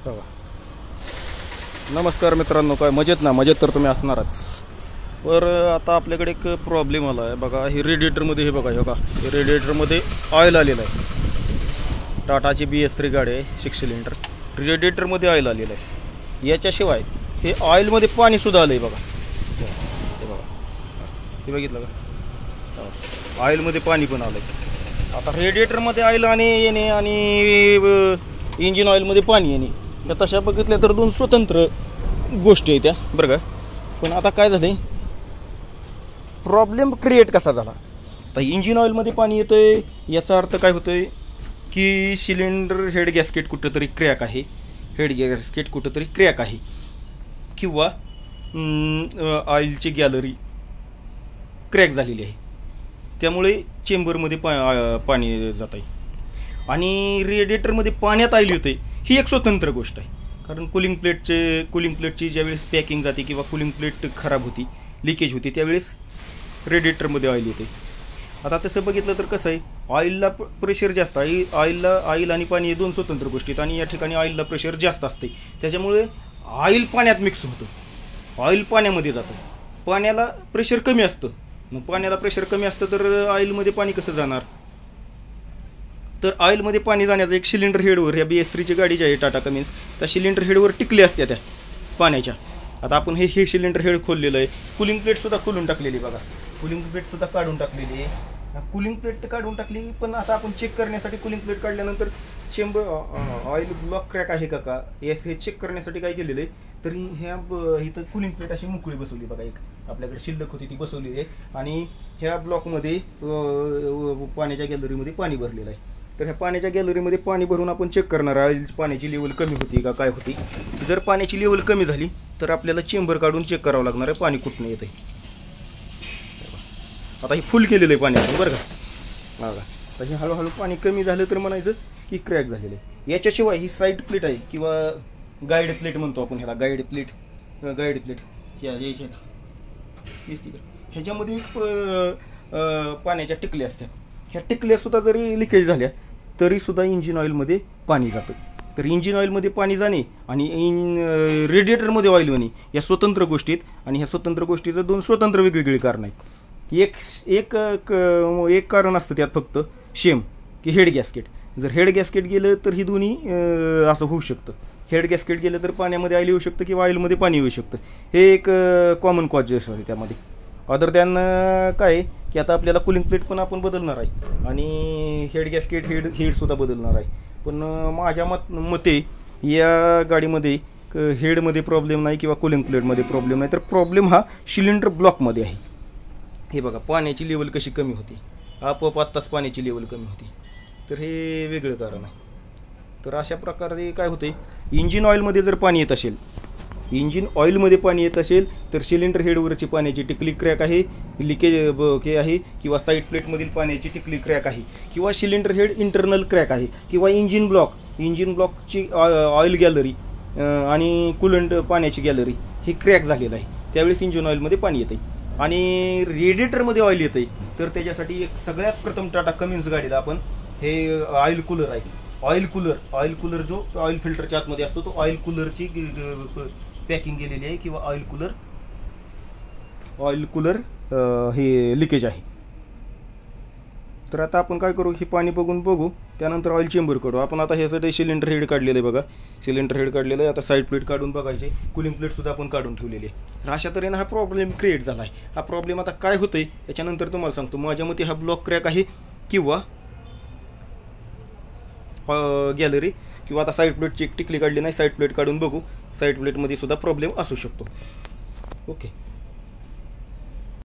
बघा. नमस्कार मित्रांनो, काय मजेत ना? मजेत तर तुम्ही असणारच. पर आता आपल्याकडे एक प्रॉब्लेम आला आहे बघा. हे रेडिएटरमध्ये, हे बघा, हे बघा, हे रेडिएटरमध्ये ऑइल आलेलं आहे. टाटाची BS3 गाडी आहे, 6 सिलेंडर. रेडिएटरमध्ये ऑइल आलेलं आहे. याच्याशिवाय हे ऑइलमध्ये पाणीसुद्धा आलं आहे बघा. हे बघा, हे बघितलं का? ऑइलमध्ये पाणी पण आलं आहे. आता रेडिएटरमध्ये ऑइल येणे आणि इंजिन ऑइलमध्ये पाणी येणे या तशा बघितल्या तर दोन स्वतंत्र गोष्टी आहेत त्या, बरं का. पण आता काय झालं, प्रॉब्लेम क्रिएट कसा झाला? तर इंजिन ऑइलमध्ये पाणी येतं आहे याचा अर्थ काय होतं आहे की सिलेंडर हेड गॅस्केट कुठंतरी क्रॅक आहे, हेड गॅस्केट कुठंतरी क्रॅक आहे, किंवा ऑइलची गॅलरी क्रॅक झालेली आहे. त्यामुळे चेंबरमध्ये पाणी जात आहे. आणि रेडिएटरमध्ये पाण्यात ऑइल येतं आहे ही एक स्वतंत्र गोष्ट आहे. कारण कूलिंग प्लेटची ज्यावेळेस पॅकिंग जाते किंवा कूलिंग प्लेट खराब होती, लिकेज होती, त्यावेळेस रेडिएटरमध्ये ऑइल येते. आता तसं बघितलं तर कसं आहे, ऑइलला प्रेशर जास्त आहे. ऑइल आणि पाणी हे दोन स्वतंत्र गोष्टी आहेत. आणि या ठिकाणी ऑइलला प्रेशर जास्त असते, त्याच्यामुळे ऑइल पाण्यात मिक्स होतं, ऑइल पाण्यामध्ये जातं. पाण्याला प्रेशर कमी असतं. मग पाण्याला प्रेशर कमी असतं तर ऑइलमध्ये पाणी कसं जाणार? तर ऑइलमध्ये पाणी जाण्याचं एक सिलेंडर हेडवर, या BS3ची गाडी जी आहे टाटा कमिन्स, त्या सिलेंडर हेडवर टिकले असते त्या पाण्याच्या. आता आपण हे सिलेंडर हेड खोललेलं आहे. कूलिंग प्लेटसुद्धा खोलून टाकलेली बघा, कूलिंग प्लेटसुद्धा काढून टाकलेली आहे. कूलिंग प्लेट काढून टाकली, पण आता आपण चेक करण्यासाठी कूलिंग प्लेट काढल्यानंतर चेंबर ऑइल ब्लॉक क्रॅक आहे का हे चेक करण्यासाठी काय केलेलं आहे, तरी इथं कूलिंग प्लेट अशी मोकळी बसवली बघा. एक आपल्याकडे शिल्लक होती ती बसवली आहे. आणि ह्या ब्लॉकमध्ये पाण्याच्या गॅलरीमध्ये पाणी भरलेलं आहे. तर ह्या पाण्याच्या गॅलरीमध्ये पाणी भरून आपण चेक करणार आहे पाण्याची लेवल कमी होती का काय होती. जर पाण्याची लेवल कमी झाली तर आपल्याला चेंबर काढून चेक करावं लागणार आहे पाणी कुठनं येतं आहे. आता हे फुल केलेलं आहे पाण्याचं, बरं का. बघा, तर हे हळूहळू पाणी कमी झालं तर म्हणायचं की क्रॅक झालेलं आहे. याच्याशिवाय ही साईड प्लेट आहे किंवा गाईड प्लेट म्हणतो आपण ह्याला, गाईड प्लेट ह्याच्यामध्ये पाण्याच्या टिकल्या असतात. ह्या टिकल्यासुद्धा जरी लिकेज झाल्या तरीसुद्धा इंजिन ऑइलमध्ये पाणी जातं. तर इंजिन ऑइलमध्ये पाणी जाणे आणि रेडिएटरमध्ये ऑइल होणे या स्वतंत्र गोष्टी आहेत. आणि ह्या स्वतंत्र गोष्टीचं दोन स्वतंत्र वेगवेगळी कारण आहेत. एक कारण असतं त्यात फक्त शेम, की हेड गॅस्केट. जर हेड गॅस्केट गेलं तर ही दोन्ही असं होऊ शकतं. हेड गॅस्केट गेलं तर पाण्यामध्ये ऑइल येऊ शकतं किंवा ऑइलमध्ये पाणी येऊ शकतं. हे एक कॉमन कॉज आहे त्यामध्ये. अदर दॅन काय की आता आपल्याला कूलिंग प्लेट पण आपण बदलणार आहे आणि हेड गॅस्केट हेडसुद्धा बदलणार आहे. पण माझ्या मते या गाडीमध्ये हेडमध्ये प्रॉब्लेम नाही किंवा कूलिंग प्लेटमध्ये प्रॉब्लेम नाही, तर प्रॉब्लेम हा सिलेंडर ब्लॉकमध्ये आहे. हे बघा, पाण्याची लेवल कशी कमी होती, आपोआप आत्ताच पाण्याची लेवल कमी होती. तर हे वेगळं कारण आहे. तर अशा प्रकारे काय होते, इंजिन ऑइलमध्ये जर पाणी येत असेल, इंजिन ऑइलमध्ये पाणी येत असेल तर सिलेंडर हेडवरची पाण्याची टिकली क्रॅक आहे, लिकेज आहे, किंवा साईड प्लेटमधील पाण्याची टिकली क्रॅक आहे, किंवा सिलेंडर हेड इंटरनल क्रॅक आहे, किंवा इंजिन ब्लॉकची ऑइल गॅलरी आणि कूलंट पाण्याची गॅलरी ही क्रॅक झालेलं आहे. त्यावेळेस इंजिन ऑइलमध्ये पाणी येते. आणि रेडिएटरमध्ये ऑइल येते तर त्याच्यासाठी एक सगळ्यात प्रथम टाटा कमिन्स गाडीला आपण हे ऑइल कूलर आहे, ऑइल कूलर जो ऑइल फिल्टरच्या आतमध्ये असतो, तो ऑइल कूलरची पॅकिंग केलेली आहे, किंवा ऑइल कूलर हे लिकेज आहे. तर आता आपण काय करू, हे पाणी बघू, त्यानंतर ऑइल चेंबर काढू आपण. आता ह्यासाठी सिलेंडर हेड काढलेलं आहे बघा, सिलेंडर हेड काढलेलं आहे. आता साईड प्लेट काढून बघायचे, कूलिंग प्लेटसुद्धा आपण काढून ठेवलेली आहे. तर अशा तऱ्हेनं हा प्रॉब्लेम क्रिएट झाला आहे. हा प्रॉब्लेम आता काय होतंय याच्यानंतर तुम्हाला सांगतो. माझ्या मते हा ब्लॉक क्रॅक आहे किंवा गॅलरी, किंवा आता साईड प्लेटची एक टिकली काढली नाही, साईड प्लेट काढून बघू. साईड प्लेटमध्ये सुद्धा प्रॉब्लेम असू शकतो. ओके.